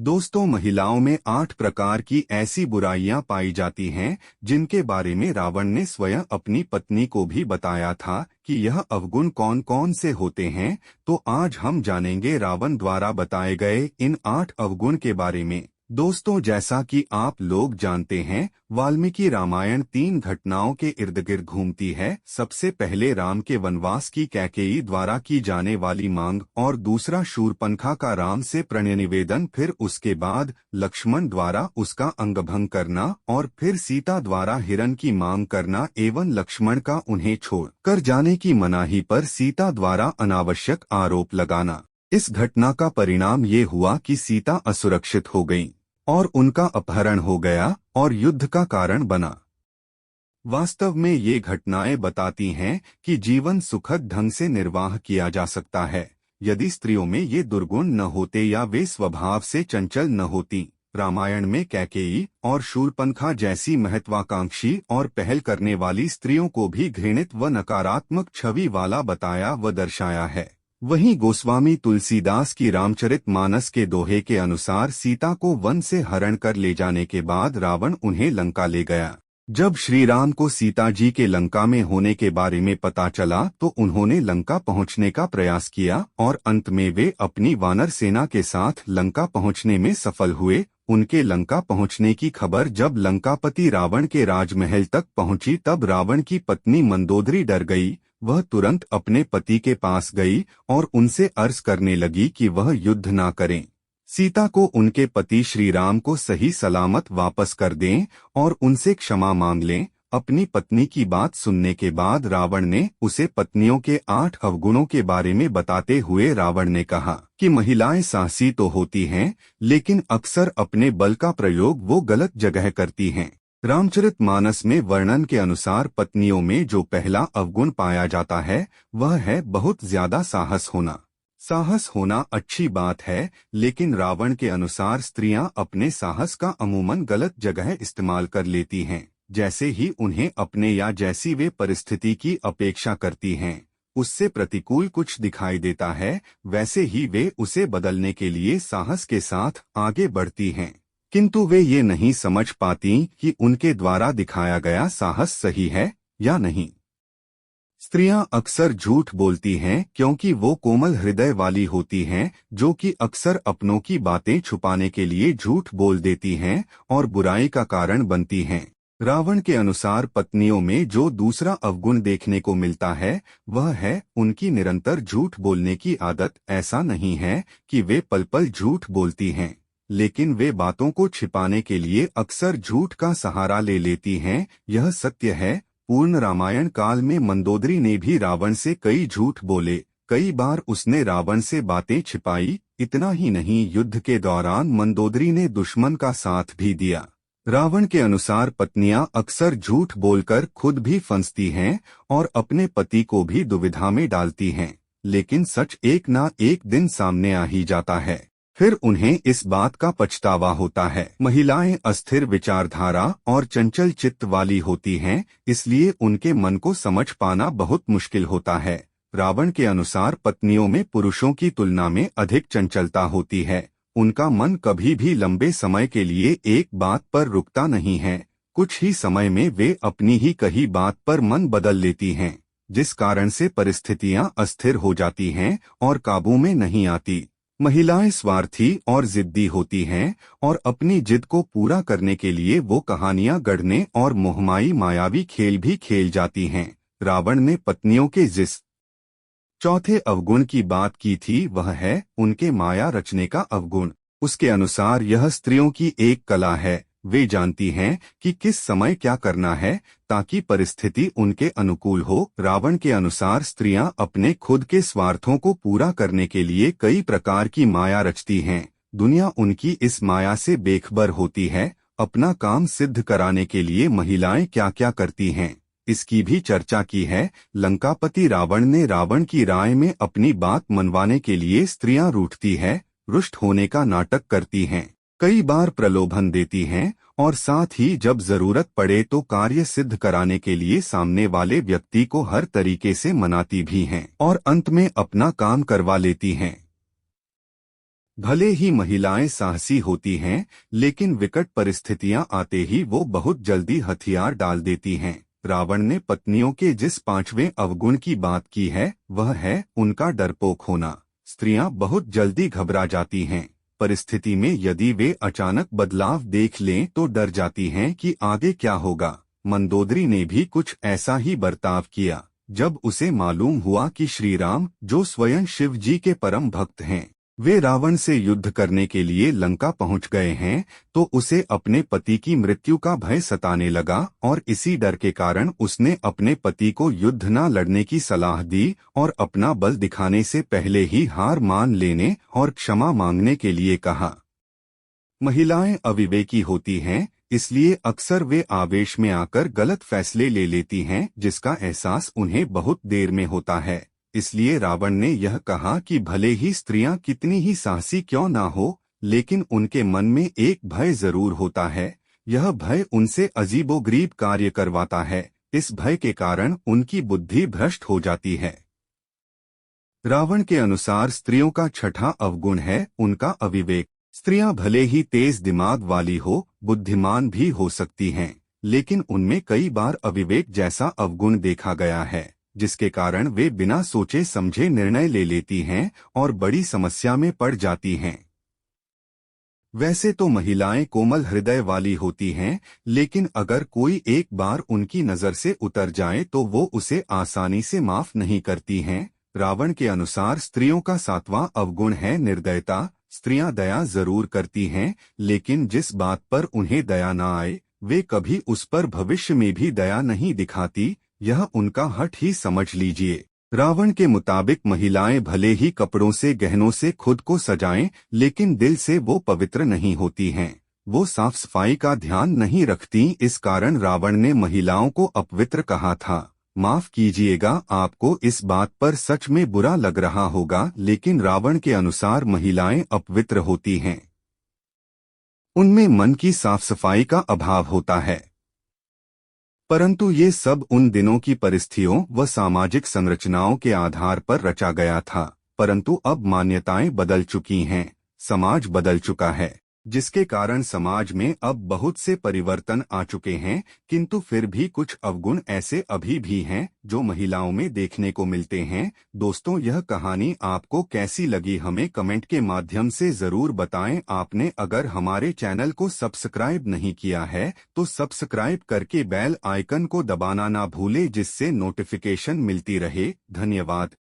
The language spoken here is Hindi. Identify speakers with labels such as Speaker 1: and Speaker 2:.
Speaker 1: दोस्तों, महिलाओं में 8 प्रकार की ऐसी बुराइयां पाई जाती हैं जिनके बारे में रावण ने स्वयं अपनी पत्नी को भी बताया था कि यह अवगुण कौन कौन से होते हैं। तो आज हम जानेंगे रावण द्वारा बताए गए इन 8 अवगुण के बारे में। दोस्तों, जैसा कि आप लोग जानते हैं, वाल्मीकि रामायण 3 घटनाओं के इर्द गिर्द घूमती है। सबसे पहले राम के वनवास की कैकेयी द्वारा की जाने वाली मांग, और दूसरा शूर्पणखा का राम से प्रणय निवेदन, फिर उसके बाद लक्ष्मण द्वारा उसका अंगभंग करना, और फिर सीता द्वारा हिरण की मांग करना एवं लक्ष्मण का उन्हें छोड़ कर जाने की मनाही पर सीता द्वारा अनावश्यक आरोप लगाना। इस घटना का परिणाम ये हुआ कि सीता असुरक्षित हो गई और उनका अपहरण हो गया और युद्ध का कारण बना। वास्तव में ये घटनाएं बताती हैं कि जीवन सुखद ढंग से निर्वाह किया जा सकता है यदि स्त्रियों में ये दुर्गुण न होते या वे स्वभाव से चंचल न होती। रामायण में कैकेयी और शूर्पणखा जैसी महत्वाकांक्षी और पहल करने वाली स्त्रियों को भी घृणित व नकारात्मक छवि वाला बताया व दर्शाया है। वहीं गोस्वामी तुलसीदास की रामचरितमानस के दोहे के अनुसार सीता को वन से हरण कर ले जाने के बाद रावण उन्हें लंका ले गया। जब श्री राम को सीता जी के लंका में होने के बारे में पता चला तो उन्होंने लंका पहुंचने का प्रयास किया और अंत में वे अपनी वानर सेना के साथ लंका पहुंचने में सफल हुए। उनके लंका पहुंचने की खबर जब लंकापति रावण के राजमहल तक पहुंची तब रावण की पत्नी मंदोदरी डर गई। वह तुरंत अपने पति के पास गई और उनसे अर्ज करने लगी कि वह युद्ध ना करें, सीता को उनके पति श्री राम को सही सलामत वापस कर दें और उनसे क्षमा मांग लें। अपनी पत्नी की बात सुनने के बाद रावण ने उसे पत्नियों के 8 अवगुणों के बारे में बताते हुए रावण ने कहा कि महिलाएं साहसी तो होती हैं, लेकिन अक्सर अपने बल का प्रयोग वो गलत जगह करती हैं। रामचरितमानस में वर्णन के अनुसार पत्नियों में जो पहला अवगुण पाया जाता है वह है बहुत ज्यादा साहस होना। साहस होना अच्छी बात है, लेकिन रावण के अनुसार स्त्रियां अपने साहस का अमूमन गलत जगह इस्तेमाल कर लेती हैं। जैसे ही उन्हें अपने या जैसी वे परिस्थिति की अपेक्षा करती हैं उससे प्रतिकूल कुछ दिखाई देता है, वैसे ही वे उसे बदलने के लिए साहस के साथ आगे बढ़ती हैं। किंतु वे ये नहीं समझ पाती कि उनके द्वारा दिखाया गया साहस सही है या नहीं। स्त्रियां अक्सर झूठ बोलती हैं क्योंकि वो कोमल हृदय वाली होती हैं, जो कि अक्सर अपनों की बातें छुपाने के लिए झूठ बोल देती हैं और बुराई का कारण बनती हैं। रावण के अनुसार पत्नियों में जो दूसरा अवगुण देखने को मिलता है वह है उनकी निरंतर झूठ बोलने की आदत। ऐसा नहीं है कि वे पल पल झूठ बोलती हैं, लेकिन वे बातों को छिपाने के लिए अक्सर झूठ का सहारा ले लेती हैं। यह सत्य है, पूर्ण रामायण काल में मंदोदरी ने भी रावण से कई झूठ बोले। कई बार उसने रावण से बातें छिपाई। इतना ही नहीं, युद्ध के दौरान मंदोदरी ने दुश्मन का साथ भी दिया। रावण के अनुसार पत्नियां अक्सर झूठ बोलकर खुद भी फंसती हैं और अपने पति को भी दुविधा में डालती हैं, लेकिन सच एक ना एक दिन सामने आ ही जाता है, फिर उन्हें इस बात का पछतावा होता है। महिलाएं अस्थिर विचारधारा और चंचल चित्त वाली होती हैं, इसलिए उनके मन को समझ पाना बहुत मुश्किल होता है। रावण के अनुसार पत्नियों में पुरुषों की तुलना में अधिक चंचलता होती है। उनका मन कभी भी लंबे समय के लिए एक बात पर रुकता नहीं है। कुछ ही समय में वे अपनी ही कही बात पर मन बदल लेती हैं, जिस कारण से परिस्थितियां अस्थिर हो जाती हैं और काबू में नहीं आती। महिलाएं स्वार्थी और जिद्दी होती हैं और अपनी जिद को पूरा करने के लिए वो कहानियां गढ़ने और मोहमाई मायावी खेल भी खेल जाती हैं। रावण ने पत्नियों के जिस चौथे अवगुण की बात की थी वह है उनके माया रचने का अवगुण। उसके अनुसार यह स्त्रियों की एक कला है। वे जानती हैं कि किस समय क्या करना है ताकि परिस्थिति उनके अनुकूल हो। रावण के अनुसार स्त्रियां अपने खुद के स्वार्थों को पूरा करने के लिए कई प्रकार की माया रचती हैं। दुनिया उनकी इस माया से बेखबर होती है। अपना काम सिद्ध कराने के लिए महिलाएं क्या क्या करती हैं, इसकी भी चर्चा की है। लंकापति रावण ने रावण की राय में अपनी बात मनवाने के लिए स्त्रियां रूठती है, रुष्ट होने का नाटक करती हैं, कई बार प्रलोभन देती हैं और साथ ही जब जरूरत पड़े तो कार्य सिद्ध कराने के लिए सामने वाले व्यक्ति को हर तरीके से मनाती भी हैं और अंत में अपना काम करवा लेती हैं। भले ही महिलाएं साहसी होती हैं, लेकिन विकट परिस्थितियां आते ही वो बहुत जल्दी हथियार डाल देती हैं। रावण ने पत्नियों के जिस पांचवें अवगुण की बात की है वह है उनका डरपोक होना। स्त्रियां बहुत जल्दी घबरा जाती हैं। परिस्थिति में यदि वे अचानक बदलाव देख लें तो डर जाती हैं कि आगे क्या होगा। मंदोदरी ने भी कुछ ऐसा ही बर्ताव किया। जब उसे मालूम हुआ कि श्री राम, जो स्वयं शिव जी के परम भक्त हैं, वे रावण से युद्ध करने के लिए लंका पहुंच गए हैं, तो उसे अपने पति की मृत्यु का भय सताने लगा और इसी डर के कारण उसने अपने पति को युद्ध न लड़ने की सलाह दी और अपना बल दिखाने से पहले ही हार मान लेने और क्षमा मांगने के लिए कहा। महिलाएं अविवेकी होती हैं, इसलिए अक्सर वे आवेश में आकर गलत फैसले ले लेती हैं, जिसका एहसास उन्हें बहुत देर में होता है। इसलिए रावण ने यह कहा कि भले ही स्त्रियां कितनी ही साहसी क्यों ना हो, लेकिन उनके मन में एक भय जरूर होता है। यह भय उनसे अजीबोगरीब कार्य करवाता है। इस भय के कारण उनकी बुद्धि भ्रष्ट हो जाती है। रावण के अनुसार स्त्रियों का छठा अवगुण है उनका अविवेक। स्त्रियां भले ही तेज दिमाग वाली हो, बुद्धिमान भी हो सकती हैं, लेकिन उनमें कई बार अविवेक जैसा अवगुण देखा गया है, जिसके कारण वे बिना सोचे समझे निर्णय ले लेती हैं और बड़ी समस्या में पड़ जाती हैं। वैसे तो महिलाएं कोमल हृदय वाली होती हैं, लेकिन अगर कोई एक बार उनकी नजर से उतर जाए तो वो उसे आसानी से माफ नहीं करती हैं। रावण के अनुसार स्त्रियों का सातवां अवगुण है निर्दयता। स्त्रियां दया जरूर करती हैं, लेकिन जिस बात पर उन्हें दया न आए वे कभी उस पर भविष्य में भी दया नहीं दिखाती। यह उनका हठ ही समझ लीजिए। रावण के मुताबिक महिलाएं भले ही कपड़ों से गहनों से खुद को सजाएं, लेकिन दिल से वो पवित्र नहीं होती हैं। वो साफ सफाई का ध्यान नहीं रखती। इस कारण रावण ने महिलाओं को अपवित्र कहा था। माफ कीजिएगा, आपको इस बात पर सच में बुरा लग रहा होगा, लेकिन रावण के अनुसार महिलाएं अपवित्र होती हैं। उनमें मन की साफ सफाई का अभाव होता है। परंतु ये सब उन दिनों की परिस्थितियों व सामाजिक संरचनाओं के आधार पर रचा गया था। परंतु अब मान्यताएं बदल चुकी हैं, समाज बदल चुका है, जिसके कारण समाज में अब बहुत से परिवर्तन आ चुके हैं। किंतु फिर भी कुछ अवगुण ऐसे अभी भी हैं जो महिलाओं में देखने को मिलते हैं। दोस्तों, यह कहानी आपको कैसी लगी हमें कमेंट के माध्यम से जरूर बताएं। आपने अगर हमारे चैनल को सब्सक्राइब नहीं किया है तो सब्सक्राइब करके बेल आइकन को दबाना ना भूले, जिससे नोटिफिकेशन मिलती रहे। धन्यवाद।